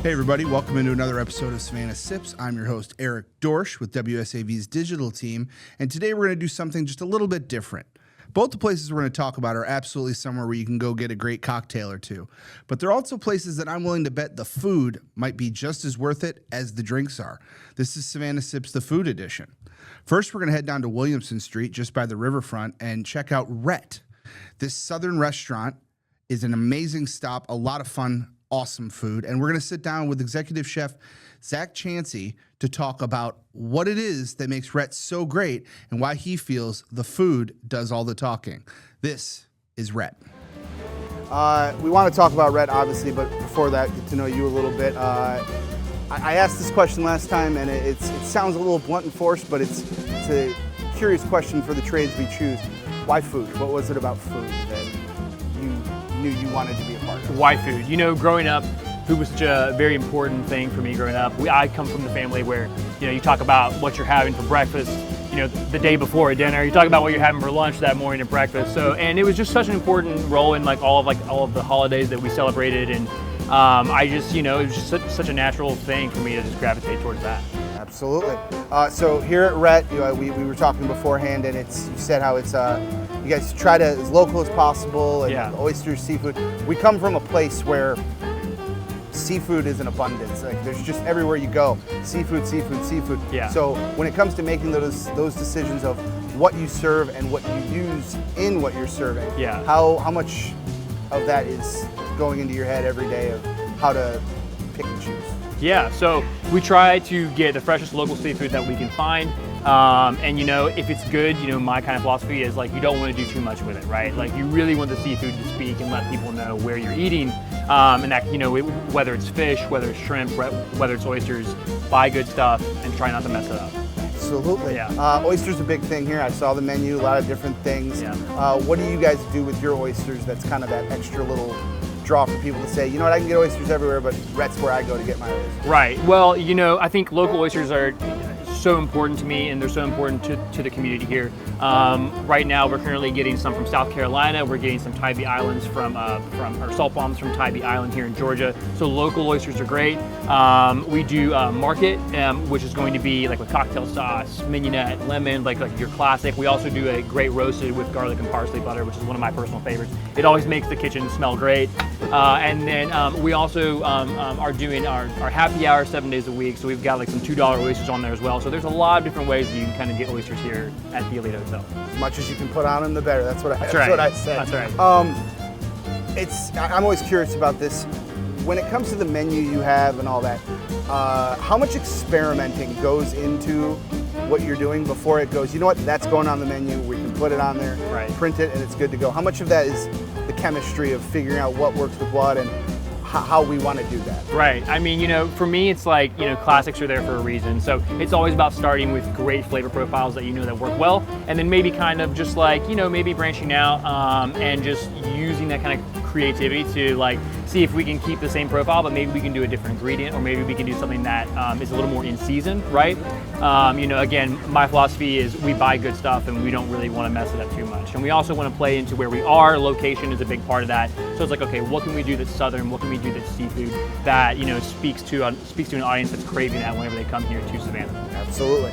Hey everybody, welcome into another episode of Savannah Sips. I'm your host, Eric Dorsch with WSAV's digital team, and today we're going to do something just a little bit different. Both the places we're going to talk about are absolutely somewhere where you can go get a great cocktail or two, but they're also places that I'm willing to bet the food might be just as worth it as the drinks are. This is Savannah Sips, the food edition. First, we're going to head down to Williamson Street, just by the riverfront, and check out Rhett. This southern restaurant is an amazing stop, a lot of fun, awesome food, and we're going to sit down with executive chef Zach Chansey to talk about what it is that makes Rhett so great and why he feels the food does all the talking. This is Rhett. We want to talk about Rhett, obviously, but before that, get to know you a little bit. I asked this question last time, and it sounds a little blunt and forced, but it's a curious question for the trades we choose. Why food? What was it about food that you knew you wanted to be a part of? Why food? You know, growing up, food was such a very important thing for me growing up. I come from the family where, you know, you talk about what you're having for breakfast, you know, the day before at dinner. You talk about what you're having for lunch that morning at breakfast. So, and it was just such an important role in all of the holidays that we celebrated. And I just, you know, it was just such a natural thing for me to just gravitate towards that. Absolutely. So here at Rhett, we were talking beforehand, and you said how it's you guys try to as local as possible, and Yeah. oysters, seafood. We come from a place where seafood is in abundance. Like there's just everywhere you go, seafood, seafood, seafood. Yeah. So when it comes to making those decisions of what you serve and what you use in what you're serving, Yeah. how much of that is going into your head every day of how to pick and choose? Yeah, so we try to get the freshest local seafood that we can find. And you know, if it's good, you know, my kind of philosophy is like you don't want to do too much with it, right? Like you really want the seafood to speak and let people know where you're eating. And that, you know, whether it's fish, whether it's shrimp, whether it's oysters, buy good stuff and try not to mess it up. Absolutely. Yeah. Oysters a big thing here. I saw the menu, a lot of different things. Yeah. What do you guys do with your oysters that's kind of that extra little draw for people to say, you know what, I can get oysters everywhere, but Rhett's where I go to get my oysters? Right. Well, you know, I think local oysters are so important to me, and they're so important to the community here. Right now, we're currently getting some from South Carolina. We're getting some Tybee Islands or salt bombs from Tybee Island here in Georgia. So local oysters are great. We do market, which is going to be like with cocktail sauce, mignonette, lemon, like your classic. We also do a great roasted with garlic and parsley butter, which is one of my personal favorites. It always makes the kitchen smell great. And then we also are doing our happy hour 7 days a week. So we've got like some $2 oysters on there as well. So there's a lot of different ways that you can kind of get oysters here at the Elite Hotel. As much as you can put on them, the better. That's what I said. That's right. I'm always curious about this. When it comes to the menu you have and all that, how much experimenting goes into what you're doing before it goes, you know what, that's going on the menu, we can put it on there, Right. print it, and it's good to go. How much of that is the chemistry of figuring out what works with what and how we want to do that? Right. I mean, you know, for me, it's like, you know, classics are there for a reason. So it's always about starting with great flavor profiles that you know that work well, and then maybe kind of just like, you know, maybe branching out and just using that kind of creativity to like see if we can keep the same profile, but maybe we can do a different ingredient, or maybe we can do something that is a little more in season, right? You know, again, my philosophy is we buy good stuff and we don't really want to mess it up too much. And we also want to play into where we are. Location is a big part of that. So it's like, okay, what can we do that's southern? What can we do that's seafood that, you know, speaks to an audience that's craving that whenever they come here to Savannah? Absolutely.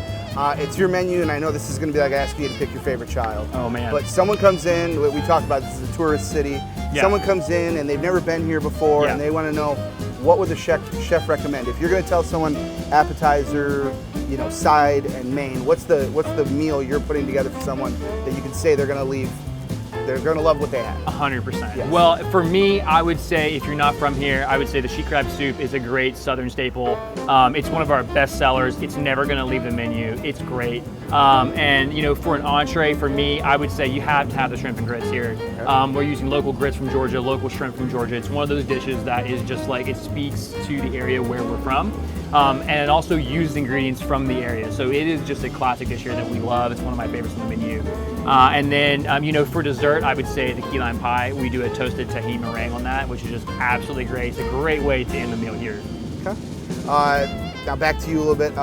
It's your menu, and I know this is going to be like asking you to pick your favorite child. Oh man. But someone comes in, we talked about this is a tourist city. Yeah. Someone comes in and they've never been here before, Yeah. and they want to know, what would the chef recommend? If you're going to tell someone appetizer, you know, side and main, what's the meal you're putting together for someone that you can say they're going to leave? They're going to love what they have. 100%. Yes. Well, for me, I would say if you're not from here, I would say the sheet crab soup is a great southern staple. It's one of our best sellers. It's never going to leave the menu. It's great. And you know, for an entree, for me, I would say you have to have the shrimp and grits here. Okay. We're using local grits from Georgia, local shrimp from Georgia. It's one of those dishes that is just like, it speaks to the area where we're from. And it also uses ingredients from the area. So it is just a classic dish here that we love. It's one of my favorites on the menu. And then, you know, for dessert, I would say the key lime pie. We do a toasted tahini meringue on that, which is just absolutely great. It's a great way to end the meal here. Okay. Now back to you a little bit.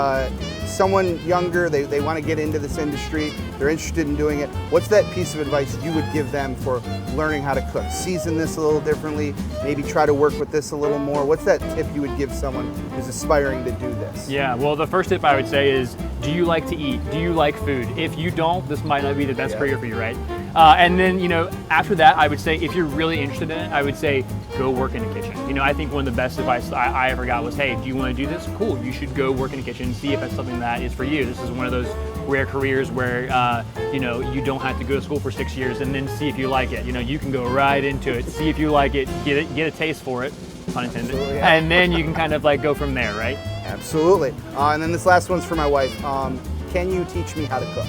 Someone younger, they want to get into this industry. they're interested in doing it. What's that piece of advice you would give them for learning how to cook? Season this a little differently, maybe try to work with this a little more. What's that tip you would give someone who's aspiring to do this? Yeah, well, the first tip I would say is, do you like to eat? Do you like food? If you don't, this might not be the best career for you, right? And then, after that, I would say, if you're really interested in it, I would say, go work in the kitchen. I think one of the best advice I ever got was, hey, do you want to do this? Cool, you should go work in the kitchen and see if that's something that is for you. This is one of those rare careers where, you don't have to go to school for 6 years and then see if you like it. You can go right into it, see if you like it, get a taste for it, pun intended, and then you can kind of like go from there, right? Absolutely. And then this last one's for my wife. Can you teach me how to cook?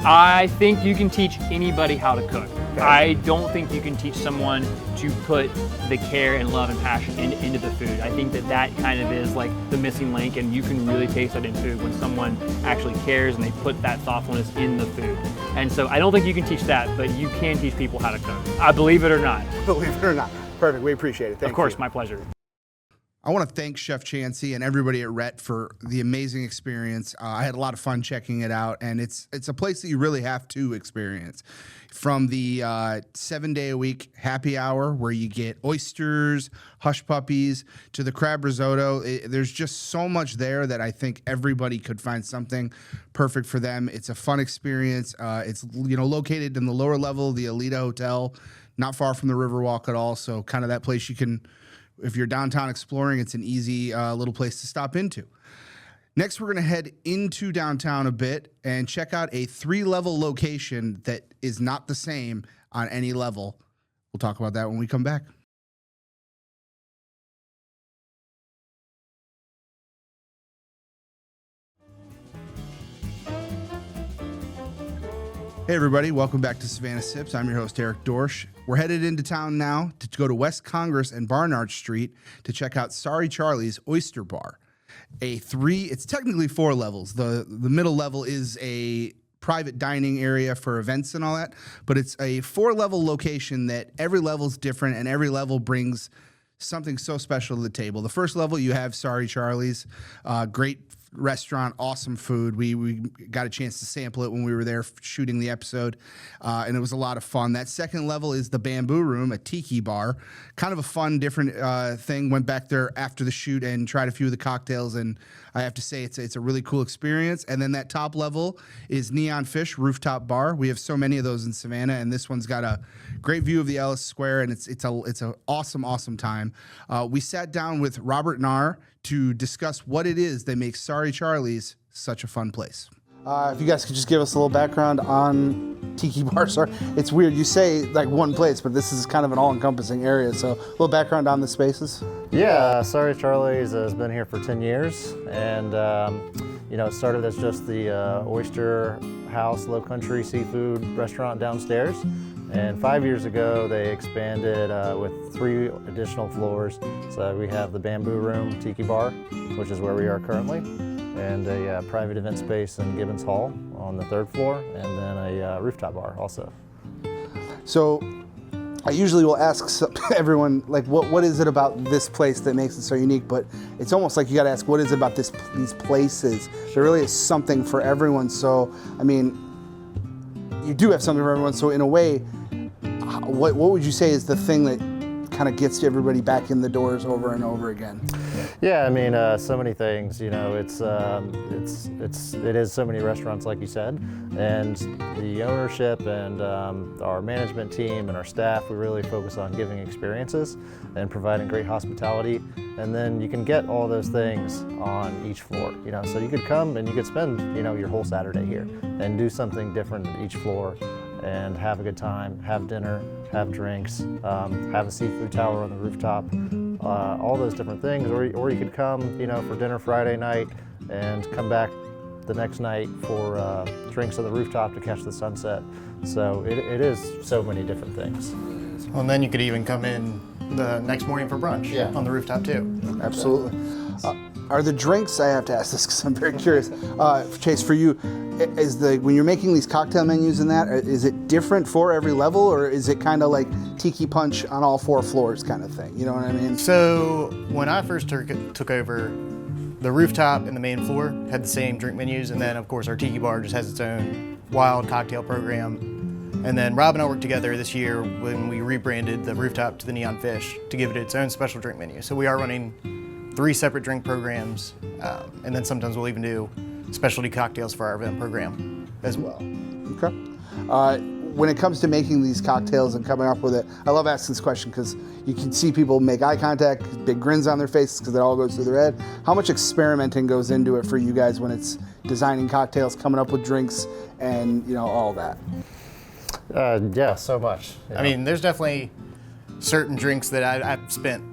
I think you can teach anybody how to cook. Okay. I don't think you can teach someone to put the care and love and passion into the food. I think that kind of is like the missing link, and you can really taste that in food when someone actually cares and they put that thoughtfulness in the food. And so I don't think you can teach that, but you can teach people how to cook. I believe it or not. Believe it or not. Perfect. We appreciate it. Thank you. Of course, my pleasure. I want to thank Chef Chansey and everybody at Rhett for the amazing experience. I had a lot of fun checking it out, and it's a place that you really have to experience. From the 7-day-a-week happy hour where you get oysters, hush puppies, to the crab risotto, there's just so much there that I think everybody could find something perfect for them. It's a fun experience. It's located in the lower level of the Alita Hotel, not far from the Riverwalk at all. So kind of that place you can. If you're downtown exploring, it's an easy little place to stop into. Next, we're going to head into downtown a bit and check out a 3-level location that is not the same on any level. We'll talk about that when we come back. Hey everybody, welcome back to Savannah Sips. I'm your host, Eric Dorsch. We're headed into town now to go to West Congress and Barnard Street to check out Sorry Charlie's Oyster Bar. It's technically 4 levels. The middle level is a private dining area for events and all that, but it's a 4-level location that every level's different and every level brings something so special to the table. The first level, you have Sorry Charlie's, great restaurant, awesome food. We got a chance to sample it when we were there shooting the episode, and it was a lot of fun. That second level is the Bamboo Room, a tiki bar. Kind of a fun, different thing. Went back there after the shoot and tried a few of the cocktails, and I have to say it's a really cool experience. And then that top level is Neon Fish Rooftop Bar. We have so many of those in Savannah, and this one's got a great view of the Ellis Square, and it's an awesome time. We sat down with Robert Nahr to discuss what it is that makes Sorry Charlie's such a fun place. If you guys could just give us a little background on Tiki Bar. Sorry, it's weird. You say like one place, but this is kind of an all-encompassing area. So a little background on the spaces. Yeah, Sorry Charlie's has been here for 10 years. And, it started as just the Oyster House, Low Country Seafood restaurant downstairs. And 5 years ago, they expanded with 3 additional floors. So we have the Bamboo Room Tiki Bar, which is where we are currently, and a private event space in Gibbons Hall on the 3rd floor, and then a rooftop bar also. So I usually will ask everyone, like, what is it about this place that makes it so unique? But it's almost like you got to ask, what is it about these places? There really is something for everyone. So, I mean, you do have something for everyone. So in a way, what would you say is the thing that kind of gets everybody back in the doors over and over again? Yeah, I mean, so many things. It is so many restaurants, like you said, and the ownership and our management team and our staff, we really focus on giving experiences and providing great hospitality. And then you can get all those things on each floor. So you could come and you could spend, your whole Saturday here and do something different at each floor and have a good time, have dinner, have drinks, have a seafood tower on the rooftop, all those different things. Or you could come, for dinner Friday night and come back the next night for drinks on the rooftop to catch the sunset. So it is so many different things. Well, and then you could even come in the next morning for brunch on the rooftop too. Absolutely. Are the drinks, I have to ask this because I'm very curious, Chase, for you, when you're making these cocktail menus and that, is it different for every level, or is it kind of like Tiki Punch on all 4 floors kind of thing? You know what I mean? So when I first took over, the rooftop and the main floor had the same drink menus, and then of course our Tiki Bar just has its own wild cocktail program. And then Rob and I worked together this year when we rebranded the rooftop to the Neon Fish to give it its own special drink menu. So we are running 3 separate drink programs, and then sometimes we'll even do specialty cocktails for our event program as well. Okay. When it comes to making these cocktails and coming up with it, I love asking this question because you can see people make eye contact, big grins on their faces because it all goes through their head. How much experimenting goes into it for you guys when it's designing cocktails, coming up with drinks, and all that? Yeah, so much. I mean, there's definitely certain drinks that I've spent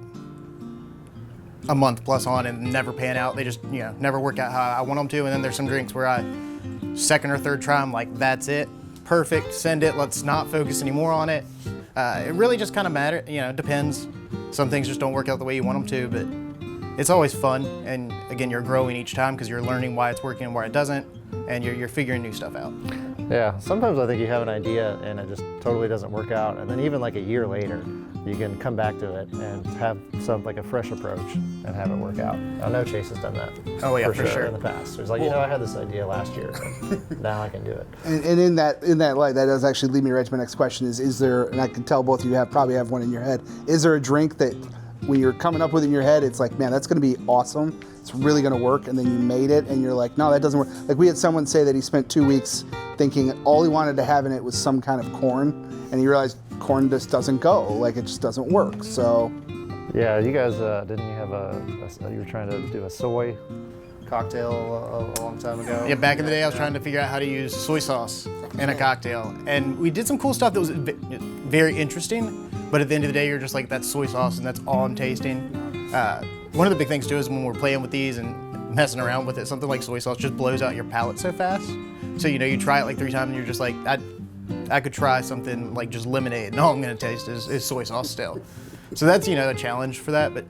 a month plus on and never pan out. They just, never work out how I want them to. And then there's some drinks where I, second or third try, I'm like, that's it. Perfect, send it, let's not focus anymore on it. It really just kind of matters, depends. Some things just don't work out the way you want them to, but it's always fun. And again, you're growing each time because you're learning why it's working and why it doesn't, and you're figuring new stuff out. Yeah, sometimes I think you have an idea and it just totally doesn't work out, and then even like a year later, you can come back to it and have a fresh approach and have it work out. I know Chase has done that. Oh yeah, for sure. In the past, he's like, I had this idea last year, but now I can do it. And in that light, that does actually lead me right to my next question: is there? And I can tell both of you probably have one in your head. Is there a drink that, when you're coming up with it in your head, it's like, man, that's going to be awesome. It's really going to work, and then you made it, and you're like, no, that doesn't work. Like we had someone say that he spent 2 weeks thinking all he wanted to have in it was some kind of corn, and he realized corn just doesn't go. Like it just doesn't work. So. Yeah, you guys didn't you have you were trying to do a soy cocktail a long time ago? Yeah, back in the day, I was trying to figure out how to use soy sauce in a cocktail, and we did some cool stuff that was very interesting. But at the end of the day, you're just like, that's soy sauce, and that's all I'm tasting. One of the big things too is when we're playing with these and messing around with it, something like soy sauce just blows out your palate so fast. So you try it like 3 times, and you're just like, I could try something like just lemonade, and all I'm gonna taste is soy sauce still. So that's a challenge for that, but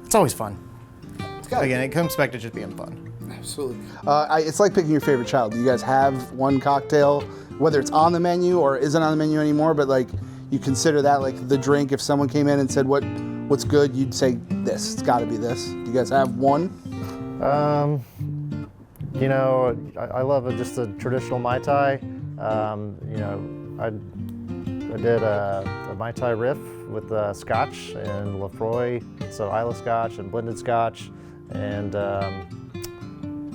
it's always fun. Again, it comes back to just being fun. Absolutely. It's like picking your favorite child. Do you guys have one cocktail, whether it's on the menu or isn't on the menu anymore, but like you consider that like the drink? If someone came in and said, what's good, you'd say this. It's got to be this. Do you guys have one? I love just a traditional Mai Tai. I did a Mai Tai riff with Scotch and Lefroy, so Isla Scotch and blended Scotch, and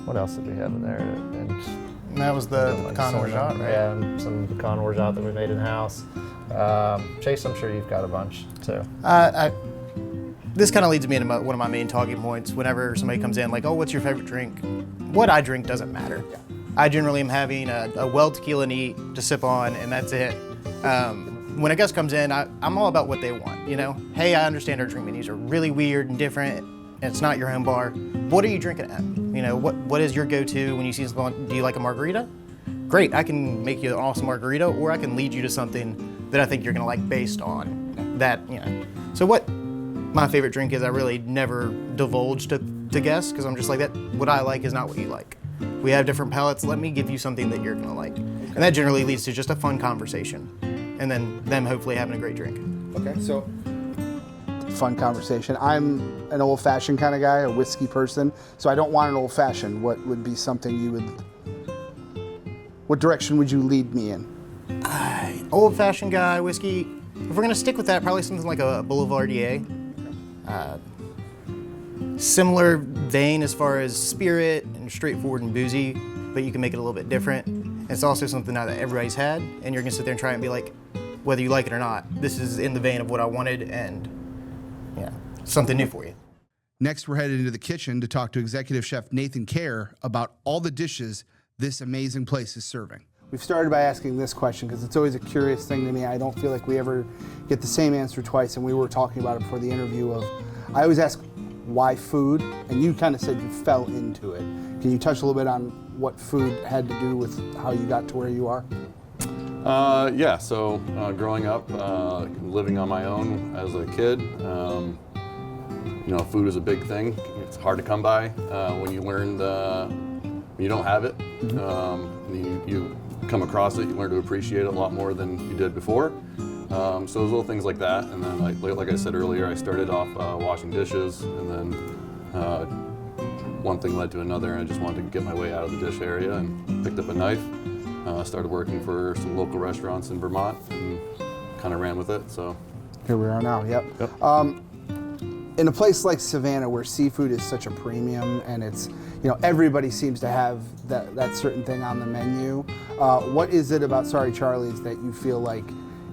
what else did we have in there? And that was the pecan orgeat, right? Yeah, and some pecan orgeat that we made in-house. Chase, I'm sure you've got a bunch too. This kind of leads me into one of my main talking points whenever somebody comes in, like, oh, what's your favorite drink? What I drink doesn't matter. I generally am having a well tequila neat to sip on, and that's it. When a guest comes in, I'm all about what they want, Hey, I understand our drink menus are really weird and different, and it's not your home bar. What are you drinking at? What is your go-to when you see someone? Do you like a margarita? Great, I can make you an awesome margarita, or I can lead you to something that I think you're gonna like based on that, So what my favorite drink is, I really never divulge to guests, because I'm just like, that. What I like is not what you like. We have different palates, let me give you something that you're gonna like. And that generally leads to just a fun conversation, and then them hopefully having a great drink. Okay, so fun conversation. I'm an old-fashioned kind of guy, a whiskey person, so I don't want an old-fashioned. What would be something what direction would you lead me in? Old-fashioned guy, whiskey. If we're gonna stick with that, probably something like a Boulevardier. Similar vein as far as spirit and straightforward and boozy, but you can make it a little bit different. It's also something now that everybody's had, and you're gonna sit there and try and be like, whether you like it or not, this is in the vein of what I wanted, and something new for you. Next, we're headed into the kitchen to talk to Executive Chef Nathan Kerr about all the dishes this amazing place is serving. We've started by asking this question because it's always a curious thing to me. I don't feel like we ever get the same answer twice, and we were talking about it before the interview I always ask, why food? And you kind of said you fell into it. Can you touch a little bit on what food had to do with how you got to where you are? So growing up, living on my own as a kid, food is a big thing. It's hard to come by when you learn you don't have it. You come across it, you learn to appreciate it a lot more than you did before. So those little things like that, and then like I said earlier, I started off washing dishes, and then one thing led to another, and I just wanted to get my way out of the dish area and picked up a knife. Started working for some local restaurants in Vermont and kind of ran with it. So Here we are now. Yep. In a place like Savannah, where seafood is such a premium, and it's, you know, everybody seems to have that certain thing on the menu. What is it about Sorry Charlie's that you feel like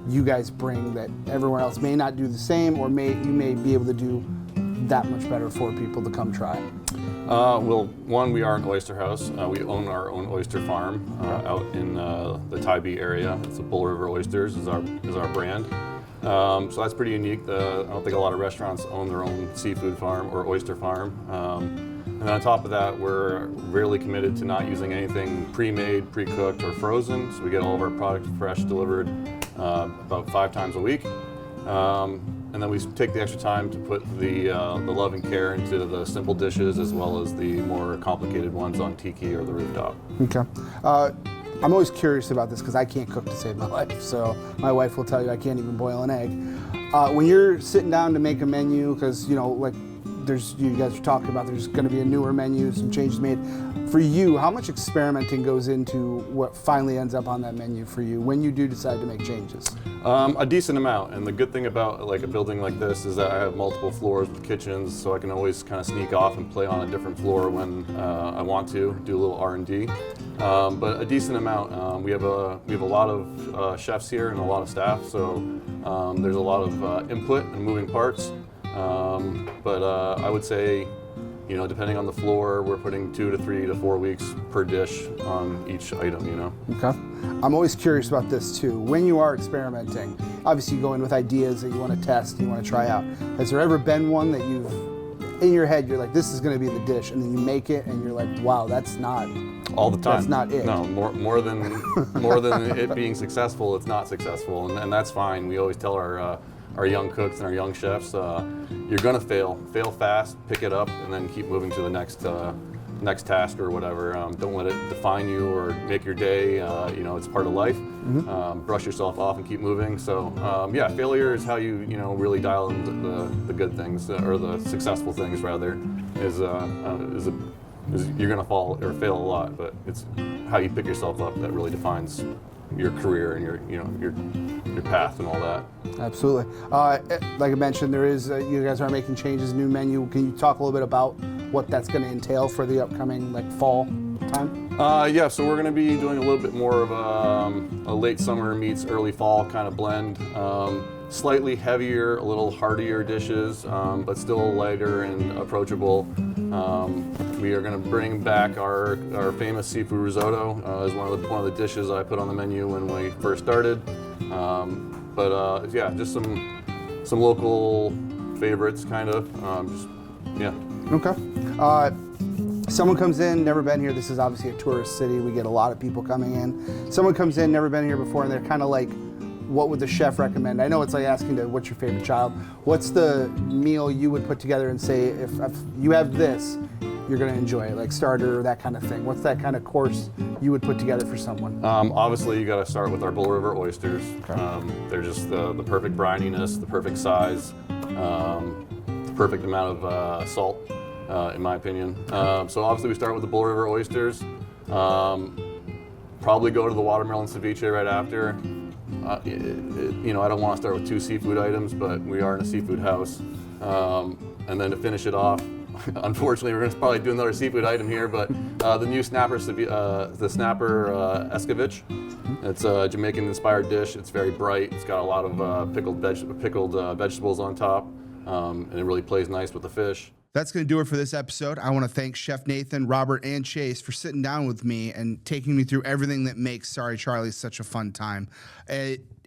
you guys bring that everyone else may not do the same, or you may be able to do that much better for people to come try? Well, one, we are an oyster house. We own our own oyster farm out in the Tybee area. It's the Bull River Oysters is our brand. So that's pretty unique. I don't think a lot of restaurants own their own seafood farm or oyster farm. And then on top of that, we're really committed to not using anything pre-made, pre-cooked, or frozen. So we get all of our product fresh delivered about 5 times a week. And then we take the extra time to put the love and care into the simple dishes as well as the more complicated ones on tiki or the rooftop. Okay. I'm always curious about this because I can't cook to save my life. So my wife will tell you I can't even boil an egg. When you're sitting down to make a menu, because, you know, like you guys are talking about there's going to be a newer menu, some changes made. For you, how much experimenting goes into what finally ends up on that menu for you when you do decide to make changes? A decent amount, and the good thing about like a building like this is that I have multiple floors with kitchens, so I can always kind of sneak off and play on a different floor when I want to do a little R&D. But a decent amount. We have a lot of chefs here and a lot of staff, so there's a lot of input and moving parts. But I would say, you know, depending on the floor, we're putting 2 to 3 to 4 weeks per dish on each item, you know. Okay. I'm always curious about this too. When you are experimenting, obviously you go in with ideas that you want to test, you want to try out. Has there ever been one that you've, in your head, you're like, this is going to be the dish, and then you make it and you're like, wow, that's not all the time. That's not it. No, more than it being successful, it's not successful, and that's fine. We always tell our young cooks and our young chefs, you're gonna fail fast, pick it up, and then keep moving to the next task or whatever. Don't let it define you or make your day. You know, it's part of life. Brush yourself off and keep moving. So yeah, failure is how you really dial in the good things, or the successful things rather. Is you're gonna fall or fail a lot, but it's how you pick yourself up that really defines your career and your path and all that. Absolutely. Like I mentioned, there is you guys are making changes, new menu. Can you talk a little bit about what that's going to entail for the upcoming fall time? Yeah, so we're going to be doing a little bit more of a late summer meets early fall kind of blend. Slightly heavier, a little heartier dishes, but still lighter and approachable. We are going to bring back our famous seafood risotto as one of the dishes I put on the menu when we first started. But yeah, just some local favorites, kind of. Yeah. Okay. Someone comes in, never been here. This is obviously a tourist city. We get a lot of people coming in. Someone comes in, never been here before, and they're kind of like, what would the chef recommend? I know it's like asking what's your favorite child. What's the meal you would put together and say, if you have this, you're going to enjoy it, like starter or that kind of thing? What's that kind of course you would put together for someone? Obviously, you got to start with our Bull River oysters. Okay. They're just the perfect brininess, the perfect size, the perfect amount of salt, in my opinion. So obviously, we start with the Bull River oysters. Probably go to the watermelon ceviche right after. I don't want to start with 2 seafood items, but we are in a seafood house. And then to finish it off, unfortunately, we're going to probably do another seafood item here, but the new snapper escovitch. It's a Jamaican-inspired dish. It's very bright. It's got a lot of pickled vegetables on top, and it really plays nice with the fish. That's going to do it for this episode. I want to thank Chef Nathan, Robert, and Chase for sitting down with me and taking me through everything that makes Sorry Charlie's such a fun time.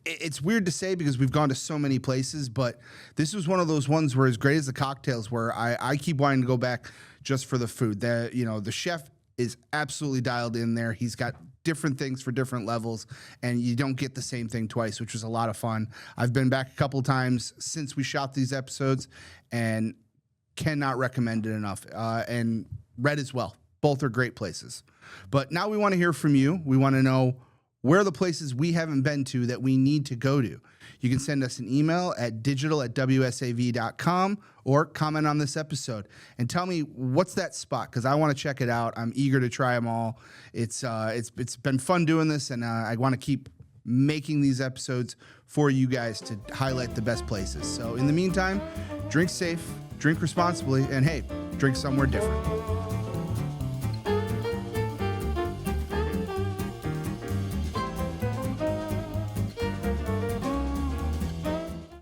It's weird to say because we've gone to so many places, but this was one of those ones where, as great as the cocktails were, I keep wanting to go back just for the food. The chef is absolutely dialed in there. He's got different things for different levels, and you don't get the same thing twice, which was a lot of fun. I've been back a couple of times since we shot these episodes, and cannot recommend it enough. And Red as well. Both are great places. But now we want to hear from you. We want to know, where are the places we haven't been to that we need to go to? You can send us an email at digital@wsav.com or comment on this episode and tell me what's that spot, because I want to check it out. I'm eager to try them all. It's been fun doing this, and I want to keep making these episodes for you guys to highlight the best places. So in the meantime, drink safe, drink responsibly, and hey, drink somewhere different.